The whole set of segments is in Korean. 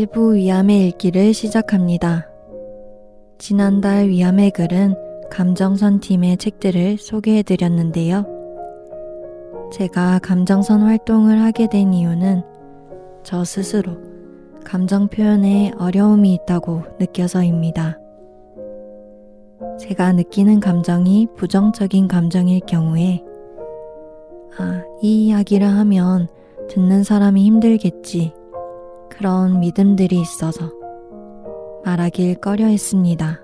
일부 위암의 읽기를 시작합니다. 지난달 위암의 글은 감정선 팀의 책들을 소개해드렸는데요. 제가 감정선 활동을 하게 된 이유는 저 스스로 감정 표현에 어려움이 있다고 느껴서입니다. 제가 느끼는 감정이 부정적인 감정일 경우에 이 이야기를 하면 듣는 사람이 힘들겠지, 그런 믿음들이 있어서 말하길 꺼려 했습니다.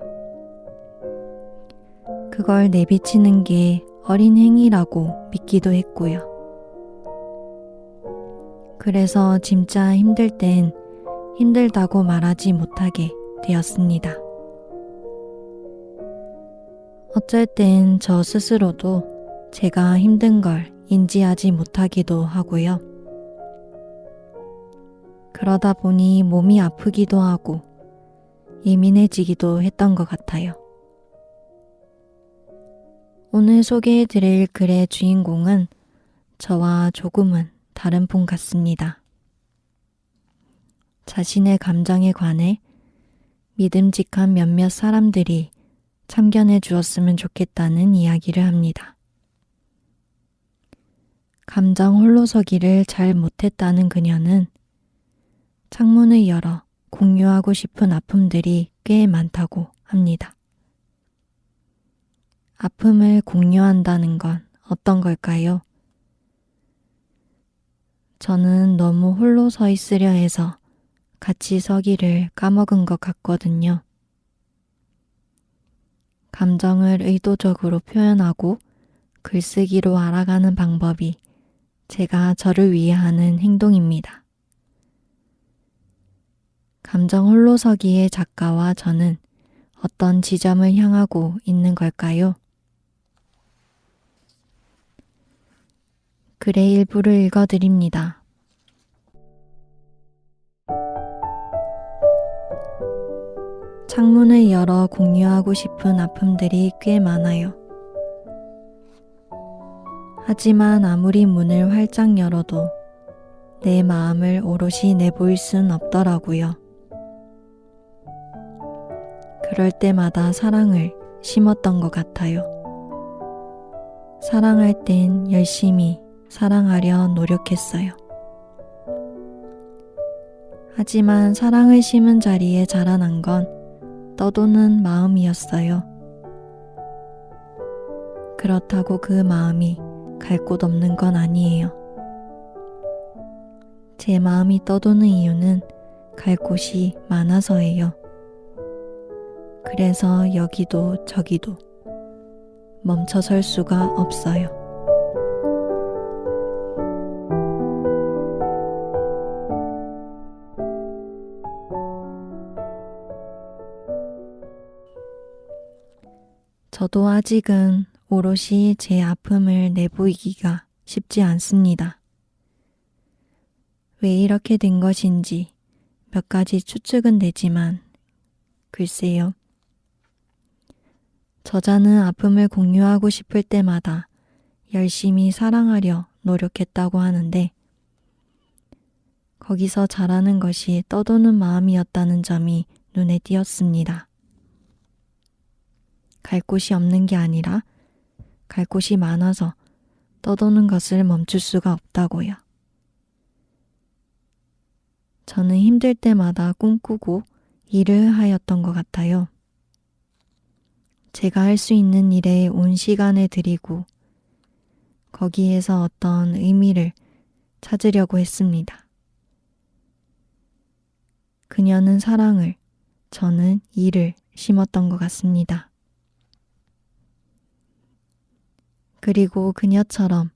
그걸 내비치는 게 어린 행위라고 믿기도 했고요. 그래서 진짜 힘들 땐 힘들다고 말하지 못하게 되었습니다. 어쩔 땐 저 스스로도 제가 힘든 걸 인지하지 못하기도 하고요. 그러다 보니 몸이 아프기도 하고 예민해지기도 했던 것 같아요. 오늘 소개해드릴 글의 주인공은 저와 조금은 다른 분 같습니다. 자신의 감정에 관해 믿음직한 몇몇 사람들이 참견해 주었으면 좋겠다는 이야기를 합니다. 감정 홀로서기를 잘 못했다는 그녀는 창문을 열어 공유하고 싶은 아픔들이 꽤 많다고 합니다. 아픔을 공유한다는 건 어떤 걸까요? 저는 너무 홀로 서 있으려 해서 같이 서기를 까먹은 것 같거든요. 감정을 의도적으로 표현하고 글쓰기로 알아가는 방법이 제가 저를 위해 하는 행동입니다. 감정 홀로서기의 작가와 저는 어떤 지점을 향하고 있는 걸까요? 글의 일부를 읽어드립니다. 창문을 열어 공유하고 싶은 아픔들이 꽤 많아요. 하지만 아무리 문을 활짝 열어도 내 마음을 오롯이 내보일 순 없더라고요. 그럴 때마다 사랑을 심었던 것 같아요. 사랑할 땐 열심히 사랑하려 노력했어요. 하지만 사랑을 심은 자리에 자라난 건 떠도는 마음이었어요. 그렇다고 그 마음이 갈 곳 없는 건 아니에요. 제 마음이 떠도는 이유는 갈 곳이 많아서예요. 그래서 여기도 저기도 멈춰설 수가 없어요. 저도 아직은 오롯이 제 아픔을 내보이기가 쉽지 않습니다. 왜 이렇게 된 것인지 몇 가지 추측은 되지만 글쎄요. 저자는 아픔을 공유하고 싶을 때마다 열심히 사랑하려 노력했다고 하는데 거기서 자라는 것이 떠도는 마음이었다는 점이 눈에 띄었습니다. 갈 곳이 없는 게 아니라 갈 곳이 많아서 떠도는 것을 멈출 수가 없다고요. 저는 힘들 때마다 꿈꾸고 일을 하였던 것 같아요. 제가 할 수 있는 일에 온 시간을 들이고 거기에서 어떤 의미를 찾으려고 했습니다. 그녀는 사랑을, 저는 일을 심었던 것 같습니다. 그리고 그녀처럼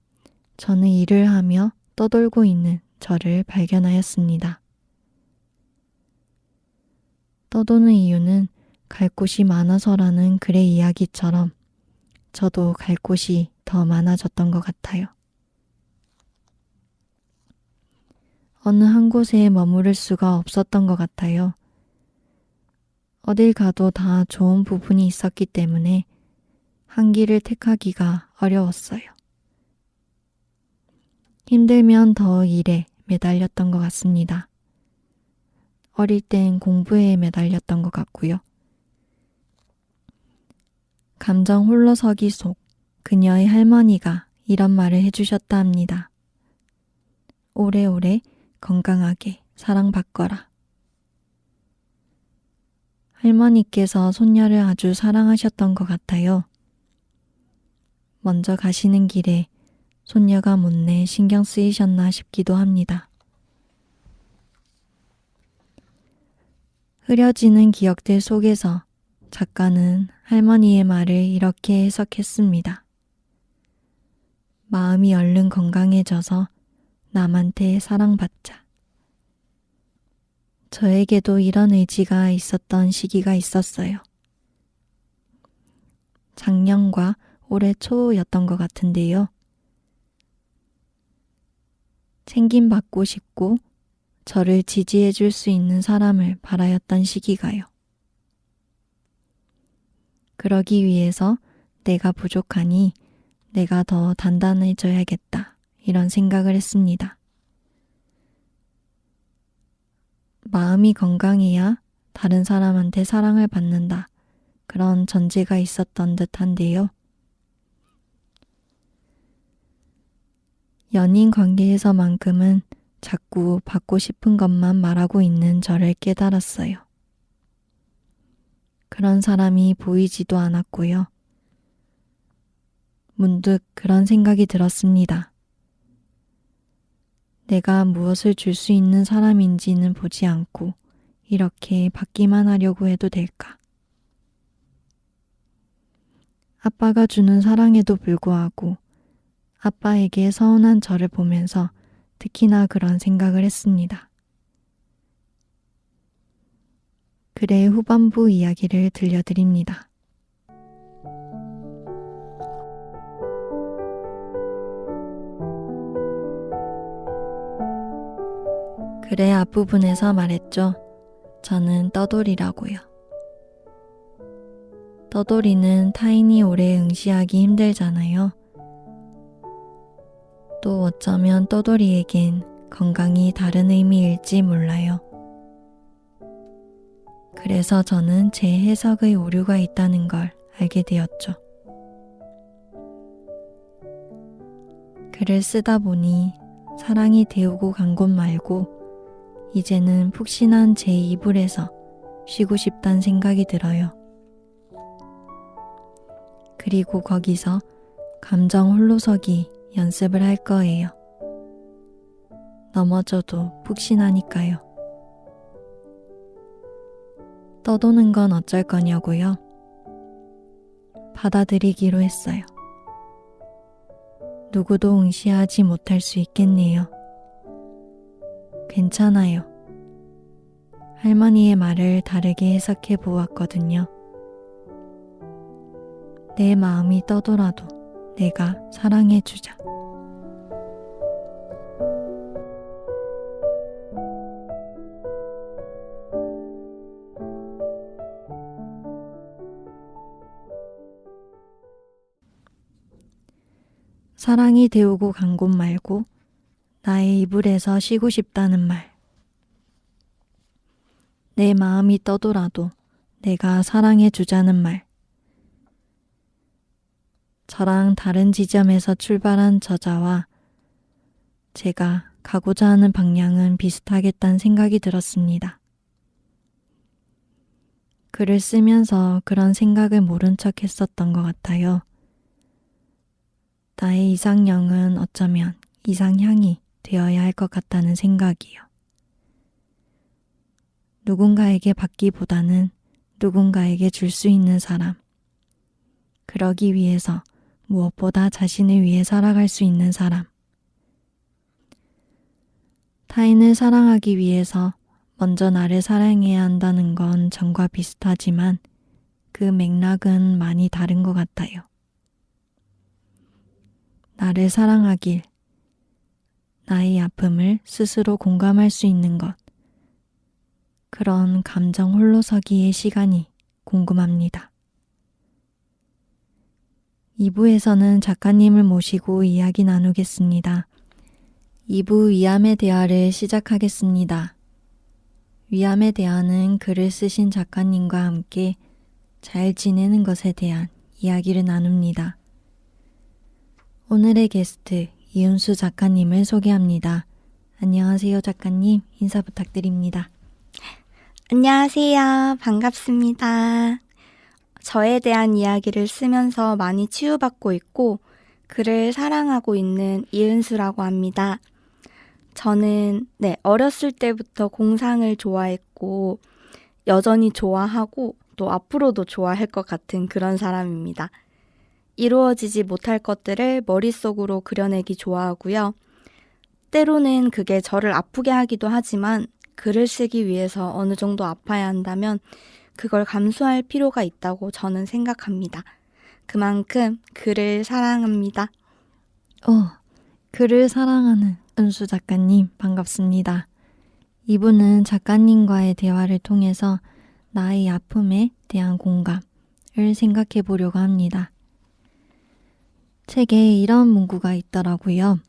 저는 일을 하며 떠돌고 있는 저를 발견하였습니다. 떠도는 이유는 갈 곳이 많아서라는 글의 이야기처럼 저도 갈 곳이 더 많아졌던 것 같아요. 어느 한 곳에 머무를 수가 없었던 것 같아요. 어딜 가도 다 좋은 부분이 있었기 때문에 한 길을 택하기가 어려웠어요. 힘들면 더 일에 매달렸던 것 같습니다. 어릴 땐 공부에 매달렸던 것 같고요. 감정 홀로서기 속 그녀의 할머니가 이런 말을 해주셨다 합니다. 오래오래 건강하게 사랑받거라. 할머니께서 손녀를 아주 사랑하셨던 것 같아요. 먼저 가시는 길에 손녀가 못내 신경 쓰이셨나 싶기도 합니다. 흐려지는 기억들 속에서 작가는 할머니의 말을 이렇게 해석했습니다. 마음이 얼른 건강해져서 남한테 사랑받자. 저에게도 이런 의지가 있었던 시기가 있었어요. 작년과 올해 초였던 것 같은데요. 챙김받고 싶고 저를 지지해 줄 수 있는 사람을 바라였던 시기가요. 그러기 위해서 내가 부족하니 내가 더 단단해져야겠다. 이런 생각을 했습니다. 마음이 건강해야 다른 사람한테 사랑을 받는다. 그런 전제가 있었던 듯한데요. 연인 관계에서만큼은 자꾸 받고 싶은 것만 말하고 있는 저를 깨달았어요. 그런 사람이 보이지도 않았고요. 문득 그런 생각이 들었습니다. 내가 무엇을 줄 수 있는 사람인지는 보지 않고 이렇게 받기만 하려고 해도 될까? 아빠가 주는 사랑에도 불구하고 아빠에게 서운한 저를 보면서 특히나 그런 생각을 했습니다. 글의 후반부 이야기를 들려드립니다. 글의 앞부분에서 말했죠. 저는 떠돌이라고요. 떠돌이는 타인이 오래 응시하기 힘들잖아요. 또 어쩌면 떠돌이에겐 건강이 다른 의미일지 몰라요. 그래서 저는 제 해석의 오류가 있다는 걸 알게 되었죠. 글을 쓰다 보니 사랑이 데우고 간 곳 말고 이제는 푹신한 제 이불에서 쉬고 싶단 생각이 들어요. 그리고 거기서 감정 홀로서기 연습을 할 거예요. 넘어져도 푹신하니까요. 떠도는 건 어쩔 거냐고요? 받아들이기로 했어요. 누구도 응시하지 못할 수 있겠네요. 괜찮아요. 할머니의 말을 다르게 해석해 보았거든요. 내 마음이 떠돌아도 내가 사랑해 주자. 사랑이 데우고 간 곳 말고 나의 이불에서 쉬고 싶다는 말. 내 마음이 떠돌아도 내가 사랑해 주자는 말. 저랑 다른 지점에서 출발한 저자와 제가 가고자 하는 방향은 비슷하겠다는 생각이 들었습니다. 글을 쓰면서 그런 생각을 모른 척 했었던 것 같아요. 나의 이상형은 어쩌면 이상향이 되어야 할 것 같다는 생각이요. 누군가에게 받기보다는 누군가에게 줄 수 있는 사람. 그러기 위해서 무엇보다 자신을 위해 살아갈 수 있는 사람. 타인을 사랑하기 위해서 먼저 나를 사랑해야 한다는 건 전과 비슷하지만 그 맥락은 많이 다른 것 같아요. 나를 사랑하길, 나의 아픔을 스스로 공감할 수 있는 것, 그런 감정 홀로서기의 시간이 궁금합니다. 2부에서는 작가님을 모시고 이야기 나누겠습니다. 2부 위암의 대화를 시작하겠습니다. 위암에 대한 글을 쓰신 작가님과 함께 잘 지내는 것에 대한 이야기를 나눕니다. 오늘의 게스트 이은수 작가님을 소개합니다. 안녕하세요, 작가님. 인사 부탁드립니다. 안녕하세요. 반갑습니다. 저에 대한 이야기를 쓰면서 많이 치유받고 있고 글을 사랑하고 있는 이은수라고 합니다. 저는 어렸을 때부터 공상을 좋아했고 여전히 좋아하고 또 앞으로도 좋아할 것 같은 그런 사람입니다. 이루어지지 못할 것들을 머릿속으로 그려내기 좋아하고요. 때로는 그게 저를 아프게 하기도 하지만 글을 쓰기 위해서 어느 정도 아파야 한다면 그걸 감수할 필요가 있다고 저는 생각합니다. 그만큼 글을 사랑합니다. 글을 사랑하는 은수 작가님 반갑습니다. 이분은 작가님과의 대화를 통해서 나의 아픔에 대한 공감을 생각해 보려고 합니다. 책에 이런 문구가 있더라고요.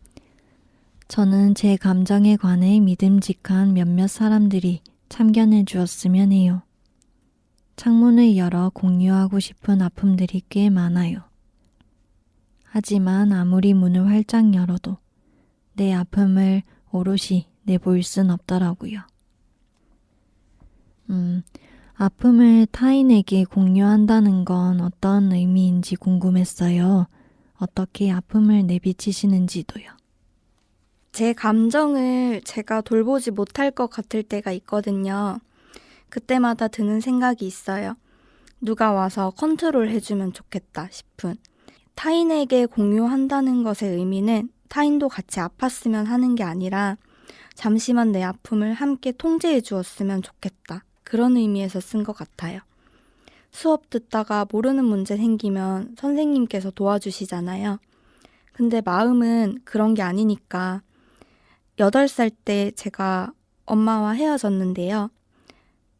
저는 제 감정에 관해 믿음직한 몇몇 사람들이 참견해 주었으면 해요. 창문을 열어 공유하고 싶은 아픔들이 꽤 많아요. 하지만 아무리 문을 활짝 열어도 내 아픔을 오롯이 내보일 순 없더라고요. 아픔을 타인에게 공유한다는 건 어떤 의미인지 궁금했어요. 어떻게 아픔을 내비치시는지도요. 제 감정을 제가 돌보지 못할 것 같을 때가 있거든요. 그때마다 드는 생각이 있어요. 누가 와서 컨트롤 해주면 좋겠다 싶은. 타인에게 공유한다는 것의 의미는 타인도 같이 아팠으면 하는 게 아니라 잠시만 내 아픔을 함께 통제해 주었으면 좋겠다. 그런 의미에서 쓴 것 같아요. 수업 듣다가 모르는 문제 생기면 선생님께서 도와주시잖아요. 근데 마음은 그런 게 아니니까 8살 때 제가 엄마와 헤어졌는데요.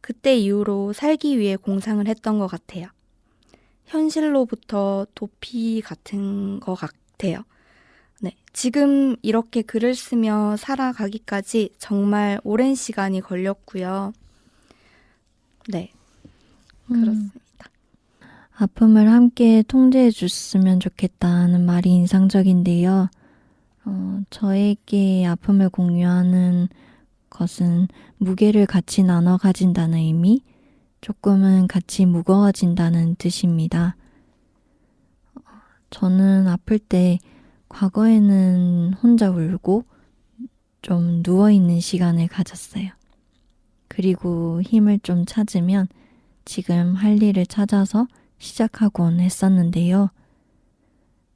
그때 이후로 살기 위해 공상을 했던 것 같아요. 현실로부터 도피 같은 것 같아요. 지금 이렇게 글을 쓰며 살아가기까지 정말 오랜 시간이 걸렸고요. 그렇습니다. 아픔을 함께 통제해 줬으면 좋겠다는 말이 인상적인데요. 저에게 아픔을 공유하는 것은 무게를 같이 나눠 가진다는 의미, 조금은 같이 무거워진다는 뜻입니다. 저는 아플 때 과거에는 혼자 울고 좀 누워있는 시간을 가졌어요. 그리고 힘을 좀 찾으면 지금 할 일을 찾아서 시작하곤 했었는데요.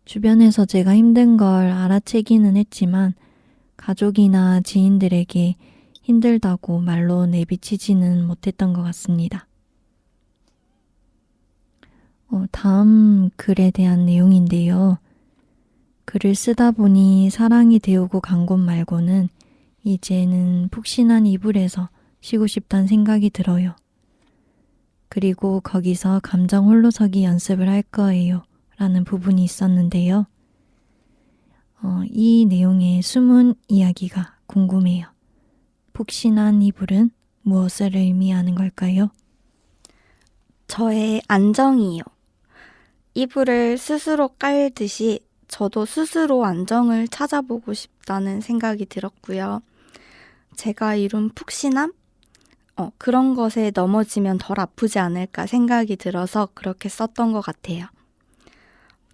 주변에서 제가 힘든 걸 알아채기는 했지만 가족이나 지인들에게 힘들다고 말로 내비치지는 못했던 것 같습니다. 다음 글에 대한 내용인데요. 글을 쓰다 보니 사랑이 데우고 간 곳 말고는 이제는 푹신한 이불에서 쉬고 싶다는 생각이 들어요. 그리고 거기서 감정 홀로서기 연습을 할 거예요. 라는 부분이 있었는데요. 이 내용의 숨은 이야기가 궁금해요. 푹신한 이불은 무엇을 의미하는 걸까요? 저의 안정이요. 이불을 스스로 깔듯이 저도 스스로 안정을 찾아보고 싶다는 생각이 들었고요. 제가 이룬 푹신함? 그런 것에 넘어지면 덜 아프지 않을까 생각이 들어서 그렇게 썼던 것 같아요.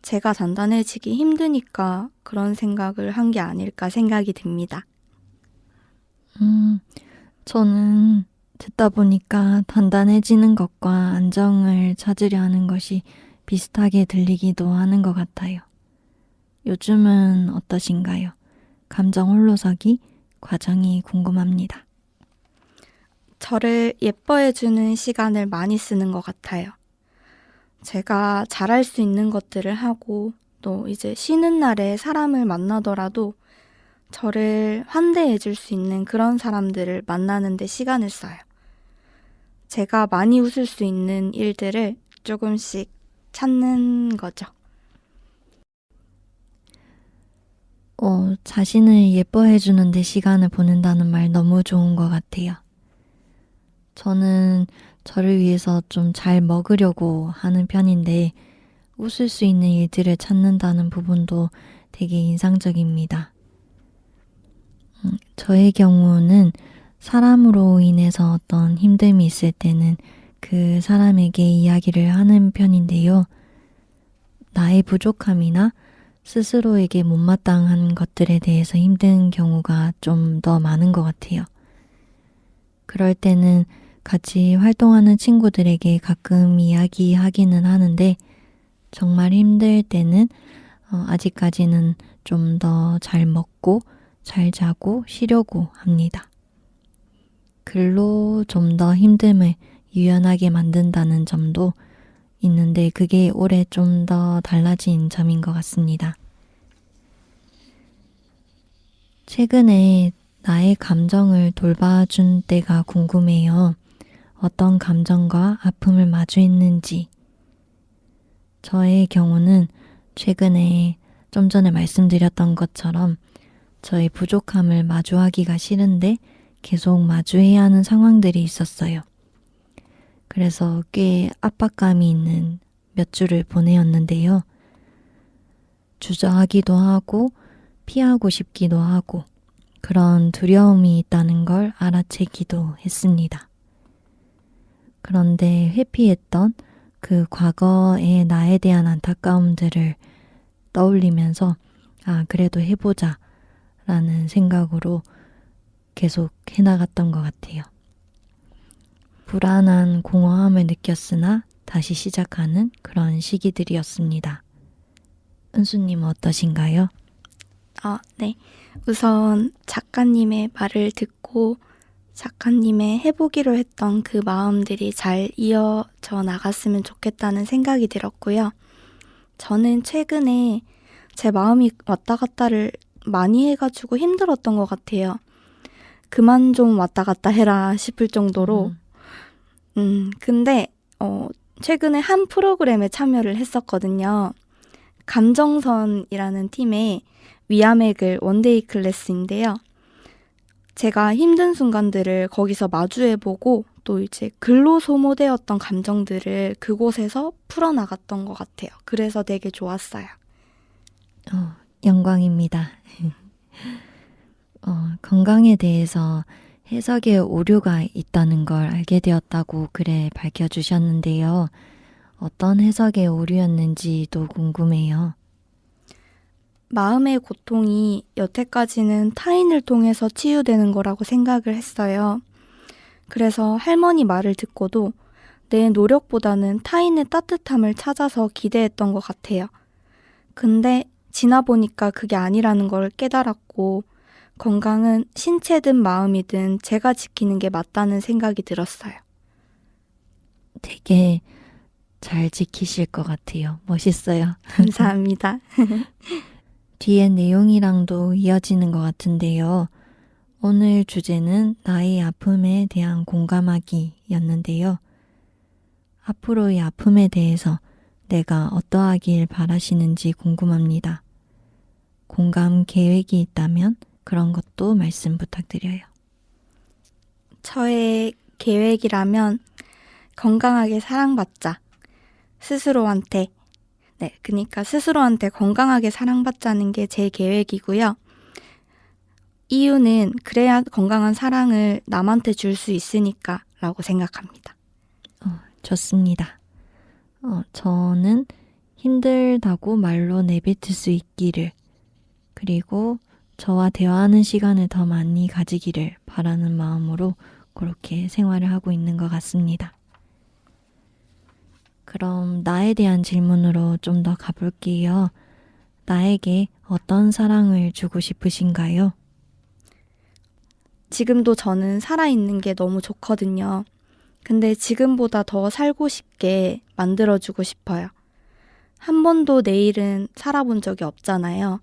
제가 단단해지기 힘드니까 그런 생각을 한 게 아닐까 생각이 듭니다. 저는 듣다 보니까 단단해지는 것과 안정을 찾으려 하는 것이 비슷하게 들리기도 하는 것 같아요. 요즘은 어떠신가요? 감정 홀로서기 과정이 궁금합니다. 저를 예뻐해주는 시간을 많이 쓰는 것 같아요. 제가 잘할 수 있는 것들을 하고 또 이제 쉬는 날에 사람을 만나더라도 저를 환대해 줄 수 있는 그런 사람들을 만나는 데 시간을 써요. 제가 많이 웃을 수 있는 일들을 조금씩 찾는 거죠. 자신을 예뻐해 주는데 시간을 보낸다는 말 너무 좋은 것 같아요. 저는 저를 위해서 좀 잘 먹으려고 하는 편인데 웃을 수 있는 일들을 찾는다는 부분도 되게 인상적입니다. 저의 경우는 사람으로 인해서 어떤 힘듦이 있을 때는 그 사람에게 이야기를 하는 편인데요. 나의 부족함이나 스스로에게 못마땅한 것들에 대해서 힘든 경우가 좀 더 많은 것 같아요. 그럴 때는 같이 활동하는 친구들에게 가끔 이야기하기는 하는데 정말 힘들 때는 아직까지는 좀 더 잘 먹고 잘 자고 쉬려고 합니다. 글로 좀 더 힘듦을 유연하게 만든다는 점도 있는데 그게 올해 좀 더 달라진 점인 것 같습니다. 최근에 나의 감정을 돌봐준 때가 궁금해요. 어떤 감정과 아픔을 마주했는지. 저의 경우는 최근에 좀 전에 말씀드렸던 것처럼 저의 부족함을 마주하기가 싫은데 계속 마주해야 하는 상황들이 있었어요. 그래서 꽤 압박감이 있는 몇 주를 보내었는데요. 주저하기도 하고 피하고 싶기도 하고 그런 두려움이 있다는 걸 알아채기도 했습니다. 그런데 회피했던 그 과거의 나에 대한 안타까움들을 떠올리면서 그래도 해보자 라는 생각으로 계속 해나갔던 것 같아요. 불안한 공허함을 느꼈으나 다시 시작하는 그런 시기들이었습니다. 은수님은 어떠신가요? 네. 우선 작가님의 말을 듣고 작가님의 해보기로 했던 그 마음들이 잘 이어져 나갔으면 좋겠다는 생각이 들었고요. 저는 최근에 제 마음이 왔다 갔다를 많이 해가지고 힘들었던 것 같아요. 그만 좀 왔다 갔다 해라 싶을 정도로. 근데 최근에 한 프로그램에 참여를 했었거든요. 감정선이라는 팀의 위아맥을 원데이 클래스인데요. 제가 힘든 순간들을 거기서 마주해보고 또 이제 글로 소모되었던 감정들을 그곳에서 풀어나갔던 것 같아요. 그래서 되게 좋았어요. 영광입니다. 건강에 대해서 해석에 오류가 있다는 걸 알게 되었다고 글에 밝혀주셨는데요. 어떤 해석의 오류였는지도 궁금해요. 마음의 고통이 여태까지는 타인을 통해서 치유되는 거라고 생각을 했어요. 그래서 할머니 말을 듣고도 내 노력보다는 타인의 따뜻함을 찾아서 기대했던 것 같아요. 근데 지나 보니까 그게 아니라는 걸 깨달았고 건강은 신체든 마음이든 제가 지키는 게 맞다는 생각이 들었어요. 되게 잘 지키실 것 같아요. 멋있어요. 감사합니다. 뒤에 내용이랑도 이어지는 것 같은데요. 오늘 주제는 나의 아픔에 대한 공감하기였는데요. 앞으로의 아픔에 대해서 내가 어떠하길 바라시는지 궁금합니다. 공감 계획이 있다면 그런 것도 말씀 부탁드려요. 저의 계획이라면 건강하게 사랑받자. 스스로한테. 그러니까 스스로한테 건강하게 사랑받자는 게 제 계획이고요. 이유는 그래야 건강한 사랑을 남한테 줄 수 있으니까 라고 생각합니다. 좋습니다. 저는 힘들다고 말로 내뱉을 수 있기를, 그리고 저와 대화하는 시간을 더 많이 가지기를 바라는 마음으로 그렇게 생활을 하고 있는 것 같습니다. 그럼 나에 대한 질문으로 좀 더 가볼게요. 나에게 어떤 사랑을 주고 싶으신가요? 지금도 저는 살아있는 게 너무 좋거든요. 근데 지금보다 더 살고 싶게 만들어주고 싶어요. 한 번도 내일은 살아본 적이 없잖아요.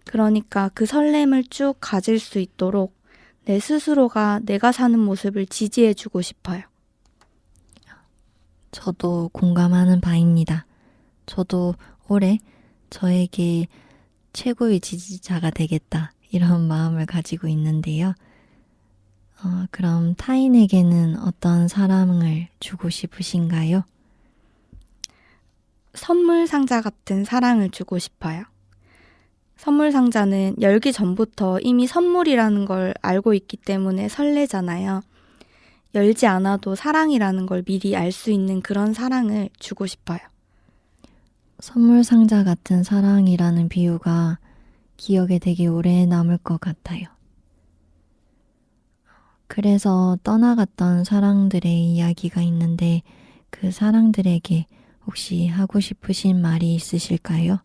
그러니까 그 설렘을 쭉 가질 수 있도록 내 스스로가 내가 사는 모습을 지지해주고 싶어요. 저도 공감하는 바입니다. 저도 올해 저에게 최고의 지지자가 되겠다, 이런 마음을 가지고 있는데요. 그럼 타인에게는 어떤 사랑을 주고 싶으신가요? 선물 상자 같은 사랑을 주고 싶어요. 선물 상자는 열기 전부터 이미 선물이라는 걸 알고 있기 때문에 설레잖아요. 열지 않아도 사랑이라는 걸 미리 알 수 있는 그런 사랑을 주고 싶어요. 선물 상자 같은 사랑이라는 비유가 기억에 되게 오래 남을 것 같아요. 그래서 떠나갔던 사랑들의 이야기가 있는데 그 사랑들에게 혹시 하고 싶으신 말이 있으실까요?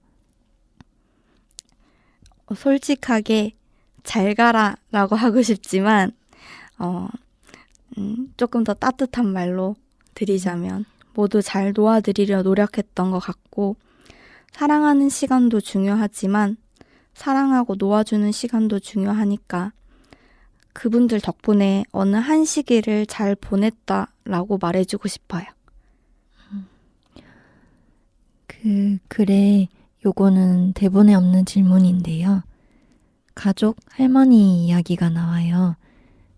솔직하게 잘 가라 라고 하고 싶지만 조금 더 따뜻한 말로 드리자면 모두 잘 도와드리려 노력했던 것 같고 사랑하는 시간도 중요하지만 사랑하고 놓아주는 시간도 중요하니까 그분들 덕분에 어느 한 시기를 잘 보냈다라고 말해주고 싶어요. 그 글에 요거는 대본에 없는 질문인데요. 가족, 할머니 이야기가 나와요.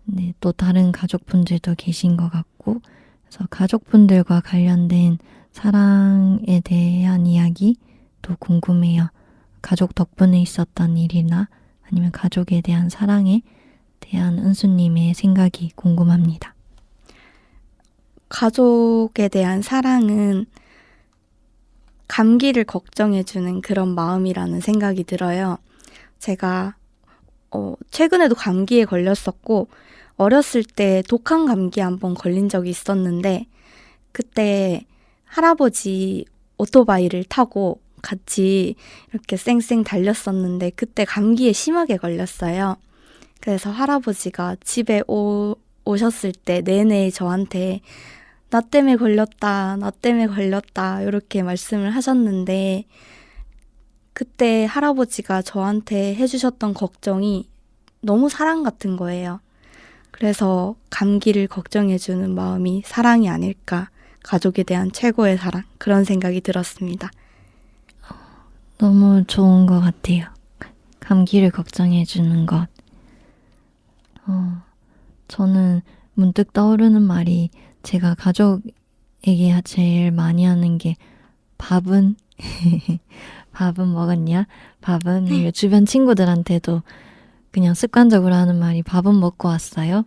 네, 또 다른 가족분들도 계신 것 같고, 그래서 가족분들과 관련된 사랑에 대한 이야기도 궁금해요. 가족 덕분에 있었던 일이나 아니면 가족에 대한 사랑에 대한 은수님의 생각이 궁금합니다. 가족에 대한 사랑은 감기를 걱정해주는 그런 마음이라는 생각이 들어요. 제가 최근에도 감기에 걸렸었고 어렸을 때 독한 감기에 한번 걸린 적이 있었는데 그때 할아버지 오토바이를 타고 같이 이렇게 쌩쌩 달렸었는데 그때 감기에 심하게 걸렸어요. 그래서 할아버지가 집에 오셨을 때 내내 저한테 나 때문에 걸렸다, 나 때문에 걸렸다 이렇게 말씀을 하셨는데 그때 할아버지가 저한테 해주셨던 걱정이 너무 사랑 같은 거예요. 그래서 감기를 걱정해주는 마음이 사랑이 아닐까, 가족에 대한 최고의 사랑, 그런 생각이 들었습니다. 너무 좋은 것 같아요. 감기를 걱정해주는 것. 저는 문득 떠오르는 말이 제가 가족에게 제일 많이 하는 게 밥은 밥은 먹었냐? 밥은 주변 친구들한테도 그냥 습관적으로 하는 말이 밥은 먹고 왔어요?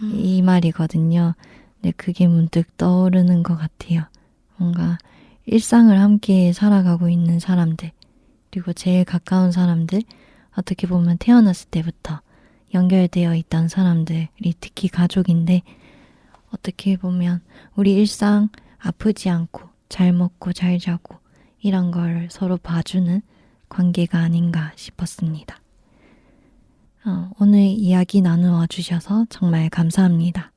이 말이거든요. 근데 그게 문득 떠오르는 것 같아요. 뭔가 일상을 함께 살아가고 있는 사람들, 그리고 제일 가까운 사람들, 어떻게 보면 태어났을 때부터 연결되어 있던 사람들이 특히 가족인데 어떻게 보면 우리 일상 아프지 않고 잘 먹고 잘 자고 이런 걸 서로 봐주는 관계가 아닌가 싶었습니다. 오늘 이야기 나누어 주셔서 정말 감사합니다.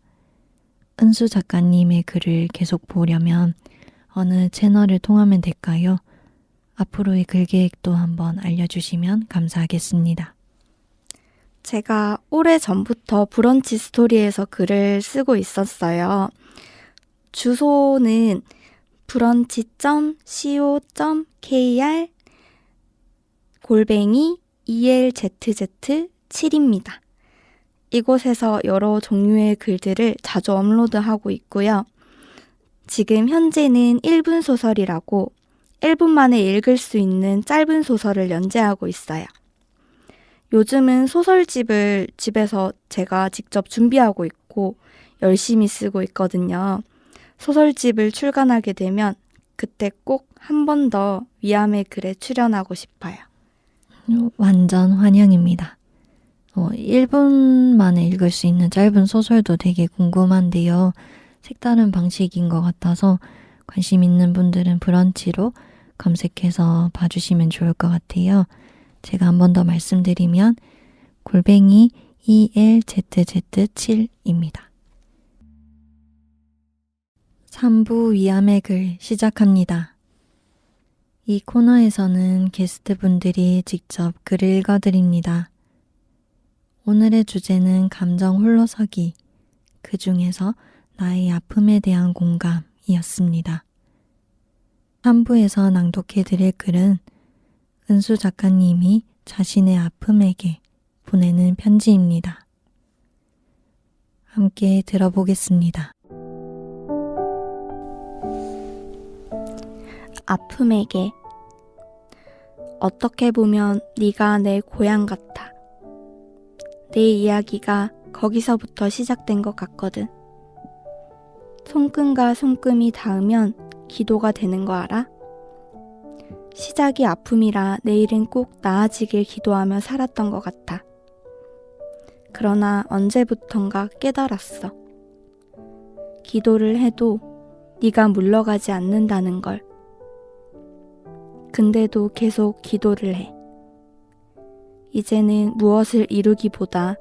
은수 작가님의 글을 계속 보려면 어느 채널을 통하면 될까요? 앞으로의 글 계획도 한번 알려주시면 감사하겠습니다. 제가 오래전부터 브런치 스토리에서 글을 쓰고 있었어요. 주소는 brunch.co.kr /ELZZ7입니다. 이곳에서 여러 종류의 글들을 자주 업로드하고 있고요. 지금 현재는 1분 소설이라고 1분 만에 읽을 수 있는 짧은 소설을 연재하고 있어요. 요즘은 소설집을 집에서 제가 직접 준비하고 있고 열심히 쓰고 있거든요. 소설집을 출간하게 되면 그때 꼭 한 번 더 위암의 글에 출연하고 싶어요. 완전 환영입니다. 1분 만에 읽을 수 있는 짧은 소설도 되게 궁금한데요. 색다른 방식인 것 같아서 관심 있는 분들은 브런치로 검색해서 봐주시면 좋을 것 같아요. 제가 한 번 더 말씀드리면 /ELZZ7입니다. 3부 위암의 글 시작합니다. 이 코너에서는 게스트분들이 직접 글을 읽어드립니다. 오늘의 주제는 감정 홀로서기, 그 중에서 나의 아픔에 대한 공감이었습니다. 3부에서 낭독해드릴 글은 은수 작가님이 자신의 아픔에게 보내는 편지입니다. 함께 들어보겠습니다. 아픔에게. 어떻게 보면 네가 내 고향 같아. 내 이야기가 거기서부터 시작된 것 같거든. 손금과 손금이 닿으면 기도가 되는 거 알아? 시작이 아픔이라 내일은 꼭 나아지길 기도하며 살았던 것 같아. 그러나 언제부턴가 깨달았어. 기도를 해도 네가 물러가지 않는다는 걸. 근데도 계속 기도를 해. 이제는 무엇을 이루기보다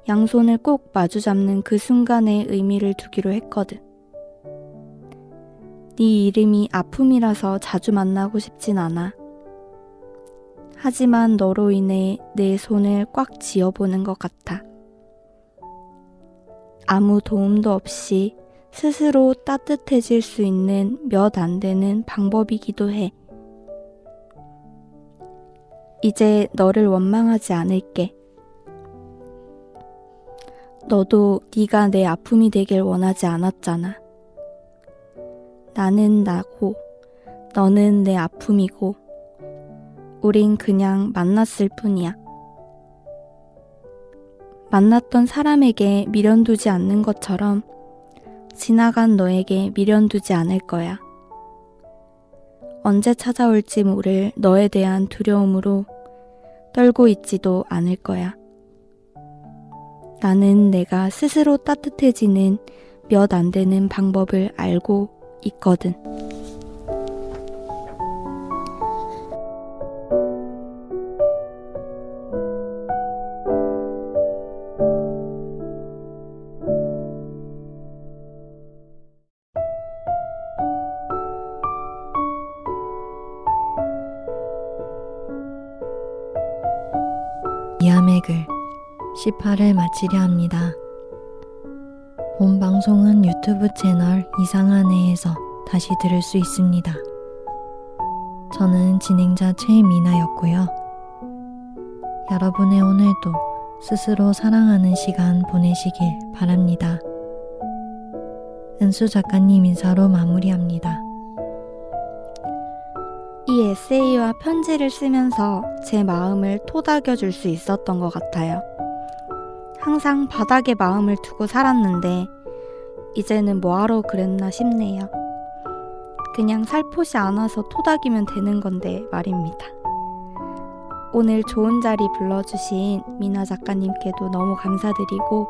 양손을 꼭 마주잡는 그 순간에 의미를 두기로 했거든. 네 이름이 아픔이라서 자주 만나고 싶진 않아. 하지만 너로 인해 내 손을 꽉 쥐어보는 것 같아. 아무 도움도 없이 스스로 따뜻해질 수 있는 몇 안 되는 방법이기도 해. 이제 너를 원망하지 않을게. 너도 네가 내 아픔이 되길 원하지 않았잖아. 나는 나고 너는 내 아픔이고 우린 그냥 만났을 뿐이야. 만났던 사람에게 미련두지 않는 것처럼 지나간 너에게 미련두지 않을 거야. 언제 찾아올지 모를 너에 대한 두려움으로 떨고 있지도 않을 거야. 나는 내가 스스로 따뜻해지는 몇 안 되는 방법을 알고 있거든. 미암의 글 18을 마치려 합니다. 본 방송은 유튜브 채널 이상한 애에서 다시 들을 수 있습니다. 저는 진행자 최미나였고요. 여러분의 오늘도 스스로 사랑하는 시간 보내시길 바랍니다. 은수 작가님 인사로 마무리합니다. 이 에세이와 편지를 쓰면서 제 마음을 토닥여 줄 수 있었던 것 같아요. 항상 바닥에 마음을 두고 살았는데 이제는 뭐하러 그랬나 싶네요. 그냥 살포시 안아서 토닥이면 되는 건데 말입니다. 오늘 좋은 자리 불러주신 미나 작가님께도 너무 감사드리고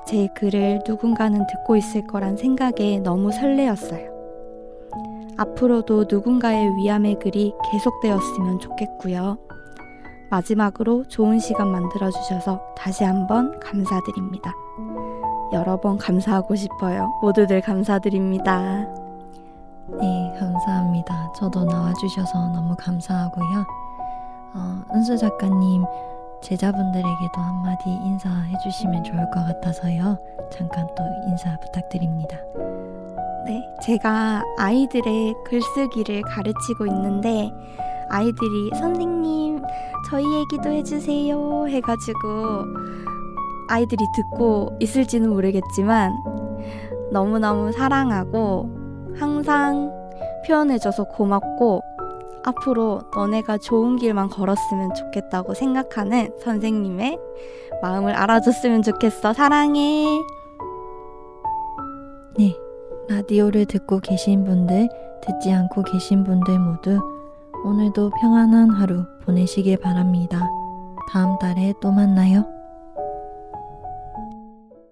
제 글을 누군가는 듣고 있을 거란 생각에 너무 설레었어요. 앞으로도 누군가의 위암의 글이 계속되었으면 좋겠고요. 마지막으로 좋은 시간 만들어주셔서 다시 한번 감사드립니다. 여러 번 감사하고 싶어요. 모두들 감사드립니다. 네, 감사합니다. 저도 나와주셔서 너무 감사하고요. 은수 작가님 제자분들에게도 한마디 인사해 주시면 좋을 것 같아서요. 잠깐 또 인사 부탁드립니다. 네, 제가 아이들의 글쓰기를 가르치고 있는데 아이들이 선생님 저희 얘기도 해주세요 해가지고 아이들이 듣고 있을지는 모르겠지만 너무너무 사랑하고 항상 표현해줘서 고맙고 앞으로 너네가 좋은 길만 걸었으면 좋겠다고 생각하는 선생님의 마음을 알아줬으면 좋겠어. 사랑해. 네, 라디오를 듣고 계신 분들, 듣지 않고 계신 분들 모두 오늘도 평안한 하루 보내시길 바랍니다. 다음 달에 또 만나요.